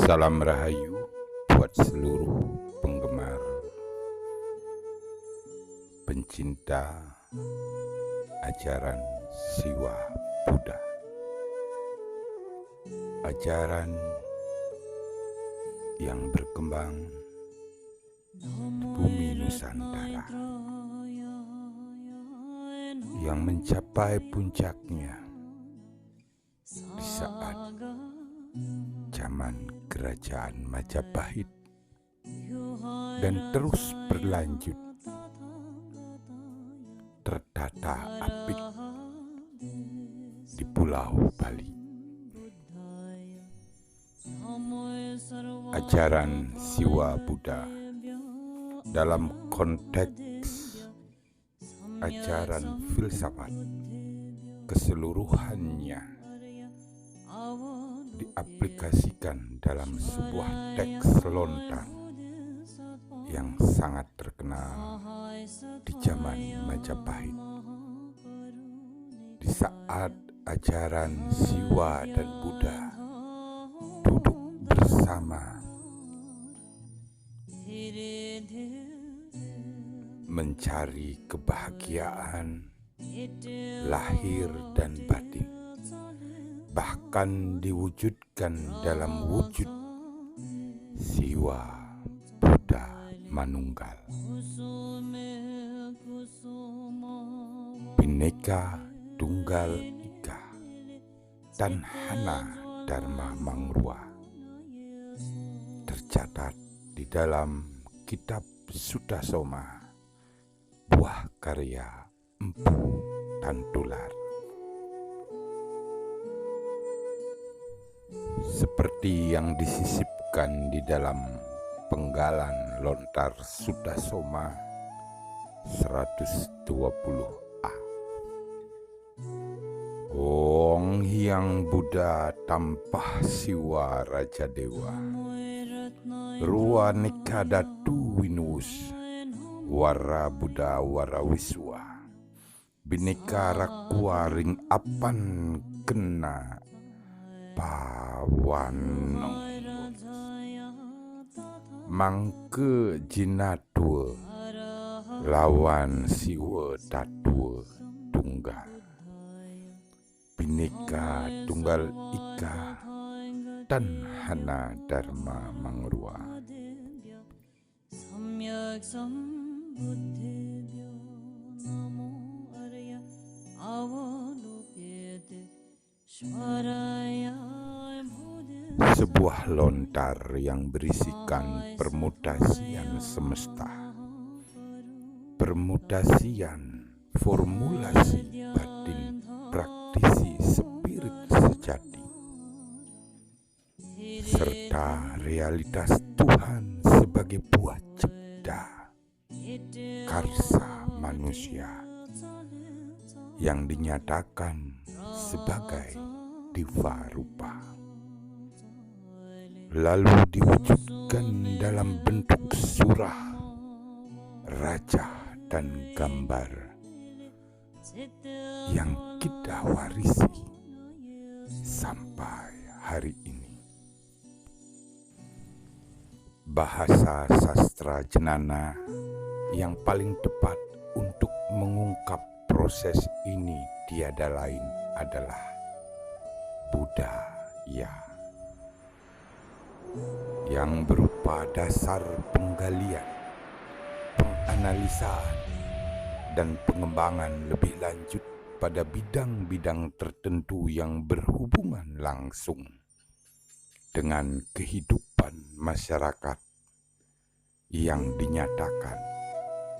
Salam Rahayu buat seluruh penggemar, pencinta ajaran Siwa Buddha. Ajaran yang berkembang di bumi Nusantara, yang mencapai puncaknya di saat zaman Kerajaan Majapahit dan terus berlanjut tertata apik di Pulau Bali. Ajaran Siwa Buddha dalam konteks ajaran filsafat keseluruhannya diaplikasikan dalam sebuah teks lontar yang sangat terkenal di zaman Majapahit. Di saat ajaran Siwa dan Buddha duduk bersama mencari kebahagiaan lahir dan batin, bahkan diwujudkan dalam wujud Siwa Buddha Manunggal, Bhinneka Tunggal Ika, dan Hana Dharma Mangrua, tercatat di dalam kitab Sutta Soma, buah karya Empu Tantular. Seperti yang disisipkan di dalam penggalan lontar Sutta Soma 120a. Ong Hyang Buddha tampah siwa Raja Dewa, Rua Nikadatu Winus, Wara Buddha Wara Wiswa, Bhinneka Rakua ring apan kena pawanong, mangke jinatua lawan siwa tatua tunggal, Bhinneka Tunggal Ika dan Hana Dharma Mangrua. Sebuah lontar yang berisikan permutasian semesta, permutasian formulasi batin praktisi spirit sejati, serta realitas Tuhan sebagai buah cipta karsa manusia yang dinyatakan sebagai diva rupa, lalu diwujudkan dalam bentuk surah, raja, dan gambar yang kita warisi sampai hari ini. Bahasa sastra jenana yang paling tepat untuk mengungkap proses ini tiada lain adalah budaya, yang berupa dasar penggalian, penganalisaan, dan pengembangan lebih lanjut pada bidang-bidang tertentu yang berhubungan langsung dengan kehidupan masyarakat yang dinyatakan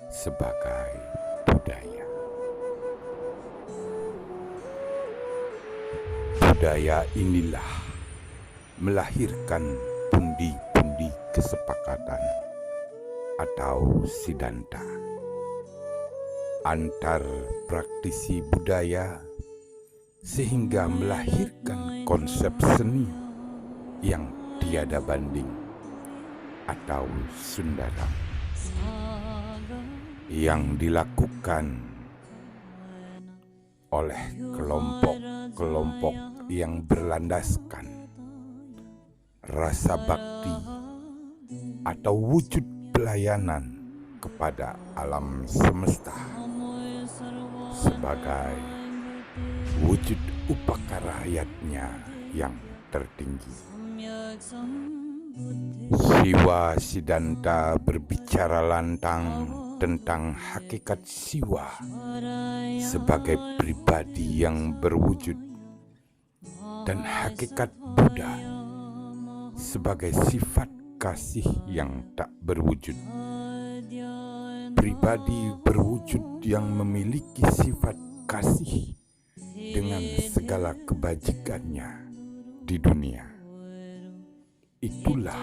sebagai budaya. Budaya inilah melahirkan pundi-pundi kesepakatan atau siddhanta antar praktisi budaya, sehingga melahirkan konsep seni yang tiada banding atau sundaram yang dilakukan oleh kelompok kelompok yang berlandaskan rasa bakti atau wujud pelayanan kepada alam semesta sebagai wujud upaka rakyatnya yang tertinggi. Siwa Siddhanta berbicara lantang tentang hakikat Siwa sebagai pribadi yang berwujud dan hakikat Buddha sebagai sifat kasih yang tak berwujud. Pribadi berwujud yang memiliki sifat kasih dengan segala kebajikannya di dunia. Itulah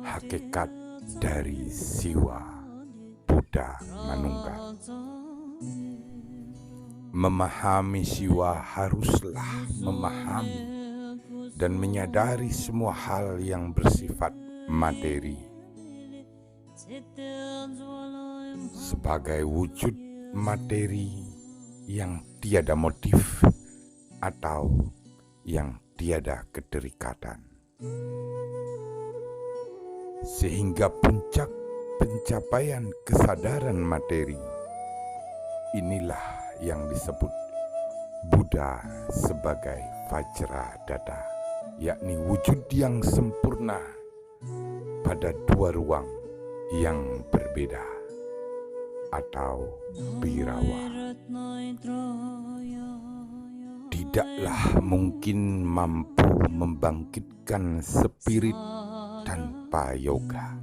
hakikat dari Siwa Buddha Manunggal. Memahami Siwa haruslah memahami dan menyadari semua hal yang bersifat materi sebagai wujud materi yang tiada motif atau yang tiada keterikatan. Sehingga puncak pencapaian kesadaran materi inilah yang disebut Buddha sebagai Vajradhara, yakni wujud yang sempurna pada dua ruang yang berbeda atau birawa. Tidaklah mungkin mampu membangkitkan spirit tanpa yoga.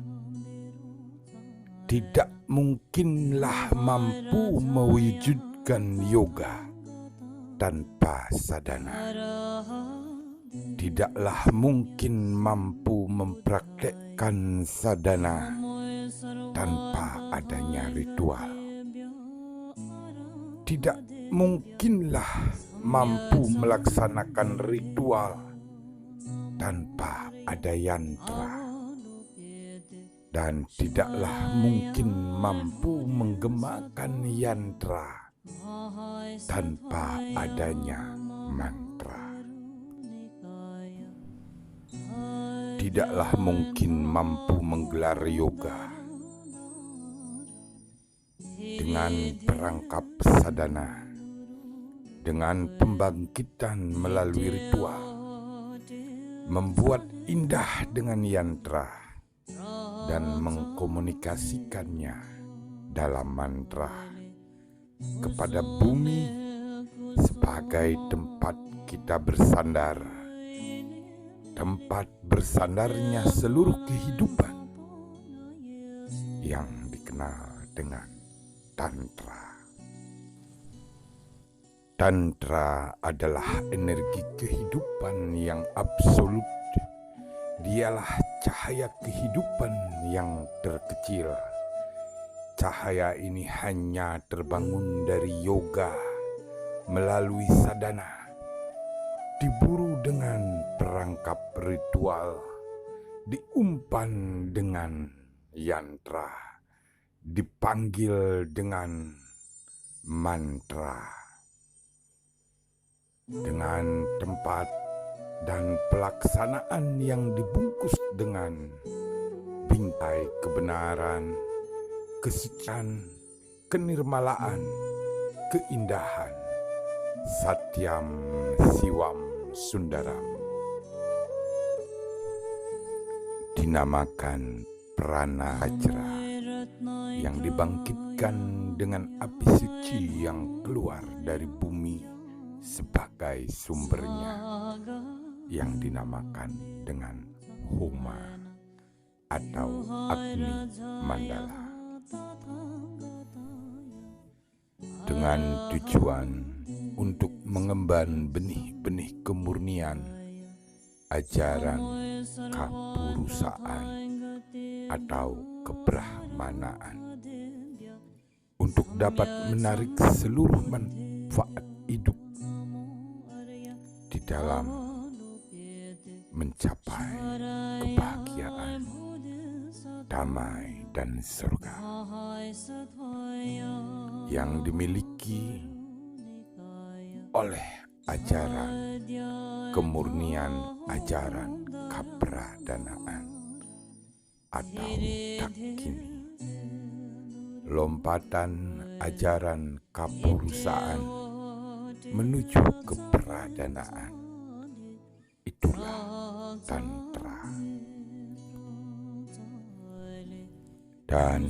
Tidak mungkinlah mampu mewujudkan yoga tanpa sadhana. Tidaklah mungkin mampu mempraktekkan sadhana tanpa adanya ritual. Tidak mungkinlah mampu melaksanakan ritual tanpa ada yantra, dan tidaklah mungkin mampu menggemakan yantra tanpa adanya mantra. Tidaklah mungkin mampu menggelar yoga dengan perangkap sadhana, dengan pembangkitan melalui ritual, membuat indah dengan yantra, dan mengkomunikasikannya dalam mantra kepada bumi sebagai tempat kita bersandar, tempat bersandarnya seluruh kehidupan yang dikenal dengan Tantra. Tantra adalah energi kehidupan yang absolut. Dialah cahaya kehidupan yang terkecil. Cahaya ini hanya terbangun dari yoga melalui sadhana, diburu dengan perangkap ritual, diumpan dengan yantra, dipanggil dengan mantra. Dengan tempat dan pelaksanaan yang dibungkus dengan bingkai kebenaran, kesucian, kenirmalaan, keindahan, Satyam Siwam Sundaram, dinamakan Prana Vajra, yang dibangkitkan dengan api suci yang keluar dari bumi sebagai sumbernya, yang dinamakan dengan Homa atau Agni Mandala, dengan tujuan untuk mengemban benih-benih kemurnian, ajaran kapurusaan atau kebrahmanaan, untuk dapat menarik seluruh manfaat hidup di dalam mencapai kebahagiaan, damai, dan surga yang dimiliki oleh ajaran kemurnian ajaran kapradanaan atau takkini, lompatan ajaran kapurusaan menuju kepradanaan. Itulah Tantra. Dan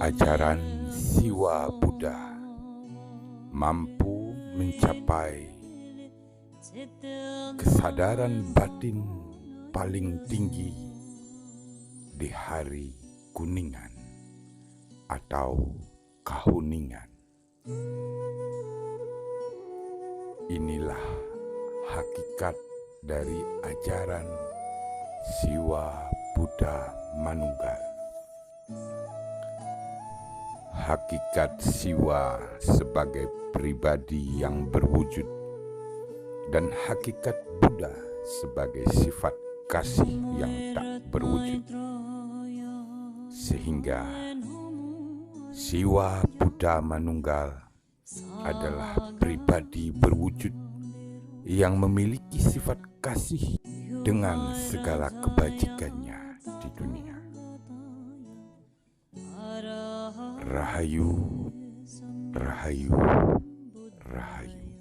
ajaran Siwa Buddha mampu mencapai kesadaran batin paling tinggi di hari kuningan atau kahuningan. Inilah hakikat dari ajaran Siwa Buddha Manunggal. Hakikat Siwa sebagai pribadi yang berwujud dan hakikat Buddha sebagai sifat kasih yang tak berwujud, sehingga Siwa Buddha Manunggal adalah pribadi berwujud yang memiliki sifat kasih dengan segala kebajikannya di dunia. Rahayu, Rahayu, Rahayu.